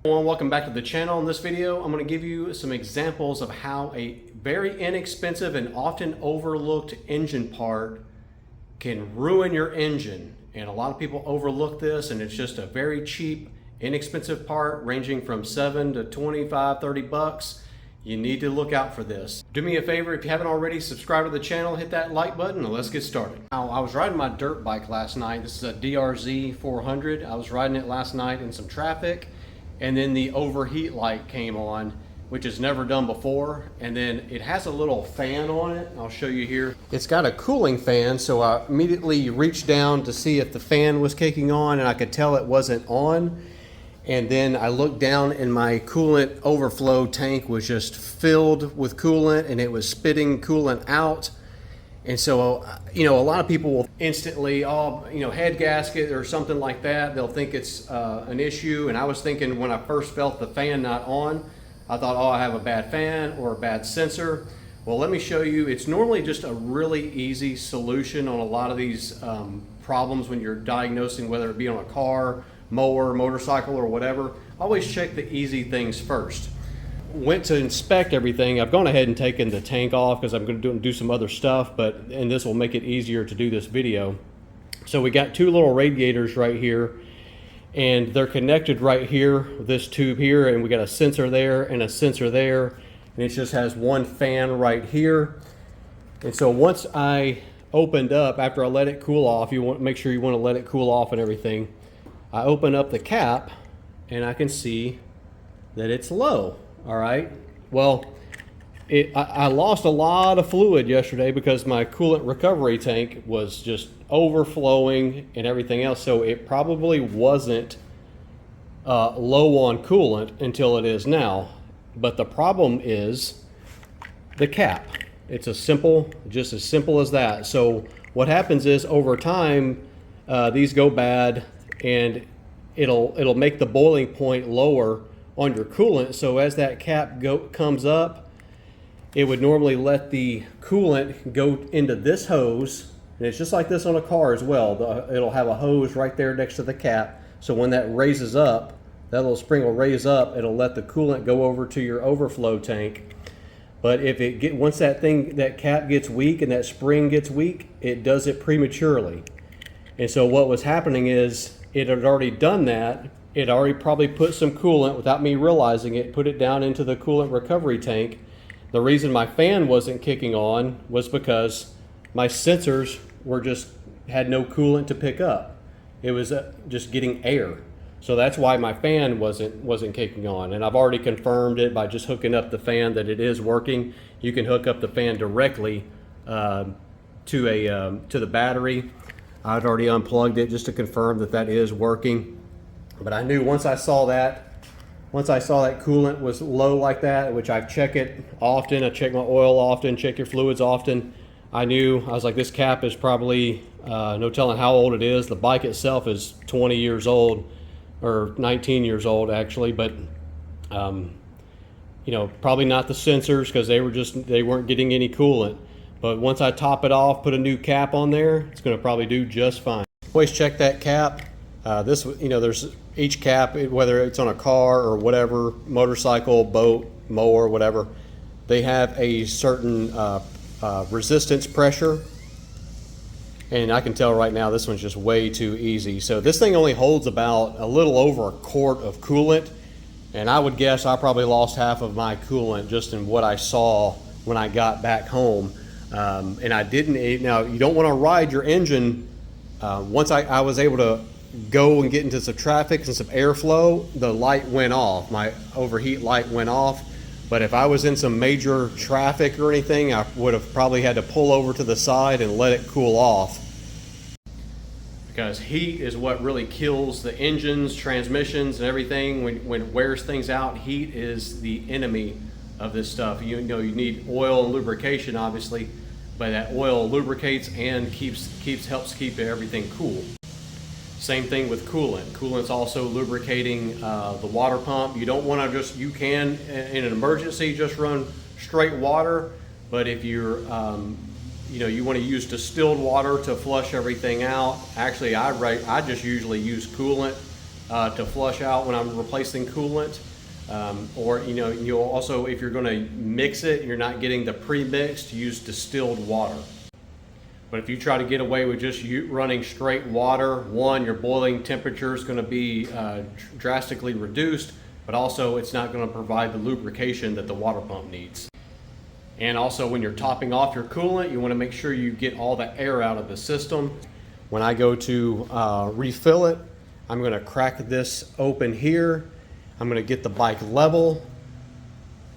Welcome back to the channel. In this video, I'm going to give you some examples of how a very inexpensive and often overlooked engine part can ruin your engine. And a lot of people overlook this, and it's just a very cheap, inexpensive part ranging from 7 to 25, 30 bucks. You need to look out for this. Do me a favor, if you haven't already, subscribe to the channel, hit that like button, and let's get started. Now, I was riding my dirt bike last night. This is a DRZ 400. I was riding it last night in some traffic, and then the overheat light came on, which is never done before. And then it has a little fan on it. I'll show you here. It's got a cooling fan, so I immediately reached down to see if the fan was kicking on, and I could tell it wasn't on. And then I looked down, and my coolant overflow tank was just filled with coolant, and it was spitting coolant out. And so, a lot of people will instantly, head gasket or something like that. They'll think it's an issue. And I was thinking, when I first felt the fan not on, I thought, I have a bad fan or a bad sensor. Well, let me show you. It's normally just a really easy solution on a lot of these problems when you're diagnosing, whether it be on a car, mower, motorcycle, or whatever. Always check the easy things first. Went to inspect everything. I've gone ahead and taken the tank off because I'm going to do some other stuff, and this will make it easier to do this video. So we got two little radiators right here, and they're connected right here, this tube here, and we got a sensor there and a sensor there, and it just has one fan right here. And so once I opened up, after I let it cool off, you want to make sure you want to let it cool off and everything. I open up the cap and I can see that it's low. All right. Well, I lost a lot of fluid yesterday because my coolant recovery tank was just overflowing and everything else. So it probably wasn't low on coolant until it is now. But the problem is the cap. It's just as simple as that. So what happens is, over time, these go bad, and it'll make the boiling point lower on your coolant. So as that cap comes up, it would normally let the coolant go into this hose, and it's just like this on a car as well. It'll have a hose right there next to the cap. So when that raises up, that little spring will raise up, it'll let the coolant go over to your overflow tank. But if once that cap gets weak and that spring gets weak, it does it prematurely. And so what was happening is, it had already done that. It already probably put some coolant, without me realizing it, put it down into the coolant recovery tank. The reason my fan wasn't kicking on was because my sensors had no coolant to pick up. It was just getting air. So that's why my fan wasn't kicking on. And I've already confirmed it by just hooking up the fan that it is working. You can hook up the fan directly to the battery. I'd already unplugged it just to confirm that is working. But I knew once I saw that coolant was low like that, which I check it often, I check my oil often, check your fluids often. I was like, this cap is probably, no telling how old it is. The bike itself is 20 years old, or 19 years old actually, but probably not the sensors, because they weren't getting any coolant. But once I top it off, put a new cap on there, it's going to probably do just fine. Always check that cap. There's each cap, whether it's on a car or whatever, motorcycle, boat, mower, whatever, they have a certain resistance pressure. And I can tell right now this one's just way too easy. So this thing only holds about a little over a quart of coolant. And I would guess I probably lost half of my coolant just in what I saw when I got back home. And I didn't. Now, you don't want to ride your engine. Once I was able to go and get into some traffic and some airflow, the light went off. My overheat light went off. But if I was in some major traffic or anything, I would have probably had to pull over to the side and let it cool off. Because heat is what really kills the engines, transmissions, and everything. When it wears things out, heat is the enemy of this stuff. You need oil and lubrication, obviously, but that oil lubricates and helps keep everything cool. Same thing with coolant. Coolant's also lubricating the water pump. You don't want to you can, in an emergency, just run straight water, but if you're you want to use distilled water to flush everything out. Actually, I just usually use coolant to flush out when I'm replacing coolant. Or you'll also, if you're going to mix it, you're not getting the pre-mixed, use distilled water. But if you try to get away with just running straight water, one, your boiling temperature is going to be drastically reduced, but also it's not going to provide the lubrication that the water pump needs. And also, when you're topping off your coolant, you want to make sure you get all the air out of the system. When I go to refill it, I'm going to crack this open here. I'm going to get the bike level,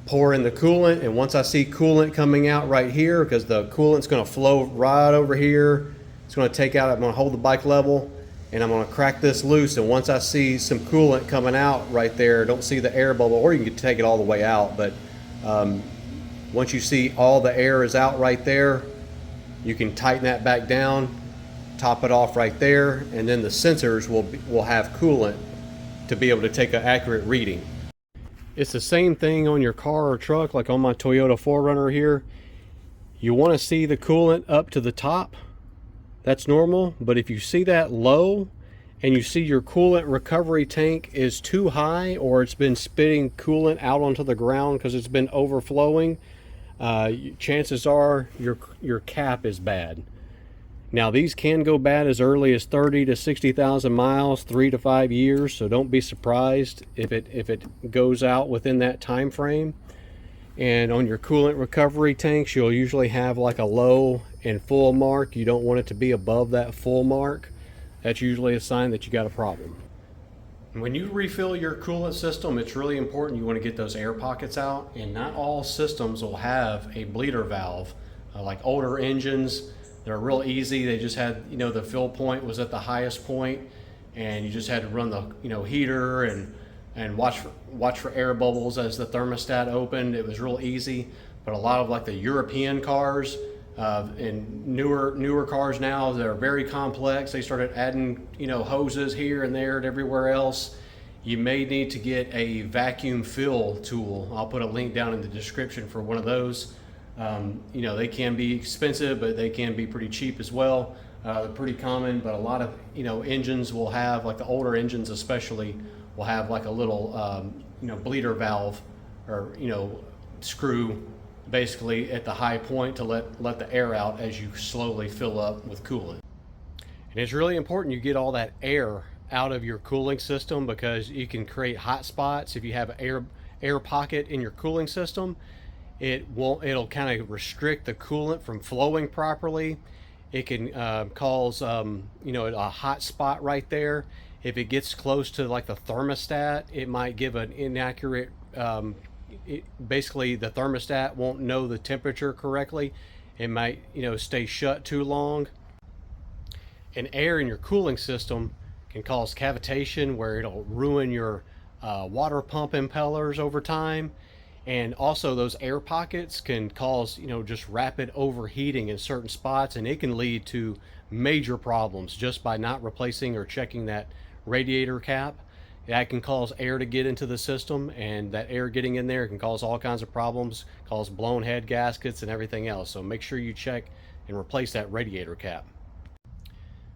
pour in the coolant, and once I see coolant coming out right here, because the coolant's going to flow right over here, it's going to take out, I'm going to hold the bike level, and I'm going to crack this loose, and once I see some coolant coming out right there, don't see the air bubble, or you can take it all the way out, but once you see all the air is out right there, you can tighten that back down, top it off right there, and then the sensors will have coolant to be able to take an accurate reading. It's the same thing on your car or truck, like on my Toyota 4Runner here. You want to see the coolant up to the top. That's normal, but if you see that low and you see your coolant recovery tank is too high, or it's been spitting coolant out onto the ground because it's been overflowing, chances are your cap is bad. Now, these can go bad as early as 30 to 60,000 miles, 3 to 5 years, so don't be surprised if it goes out within that time frame. And on your coolant recovery tanks, you'll usually have like a low and full mark. You don't want it to be above that full mark. That's usually a sign that you got a problem. When you refill your coolant system, it's really important you want to get those air pockets out, and not all systems will have a bleeder valve. Like older engines, they're real easy. They just had, the fill point was at the highest point, and you just had to run the, heater and watch for air bubbles as the thermostat opened. It was real easy. But a lot of like the European cars and newer cars now, they're very complex. They started adding, hoses here and there and everywhere else. You may need to get a vacuum fill tool. I'll put a link down in the description for one of those. They can be expensive, but they can be pretty cheap as well. They're pretty common, but a lot of engines will have, like the older engines especially, will have like a little bleeder valve or screw basically at the high point to let the air out as you slowly fill up with coolant. And it's really important you get all that air out of your cooling system, because you can create hot spots if you have an air pocket in your cooling system. It'll kind of restrict the coolant from flowing properly. It can cause a hot spot right there. If it gets close to like the thermostat, it might give an inaccurate, basically the thermostat won't know the temperature correctly. It might stay shut too long. And air in your cooling system can cause cavitation, where it'll ruin your water pump impellers over time. And also those air pockets can cause, just rapid overheating in certain spots, and it can lead to major problems just by not replacing or checking that radiator cap. That can cause air to get into the system, and that air getting in there can cause all kinds of problems, cause blown head gaskets and everything else. So make sure you check and replace that radiator cap.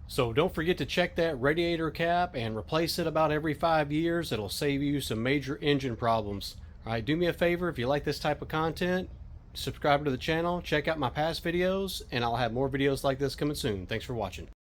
So don't forget to check that radiator cap and replace it about every 5 years. It'll save you some major engine problems. All right, do me a favor, if you like this type of content, subscribe to the channel, check out my past videos, and I'll have more videos like this coming soon. Thanks for watching.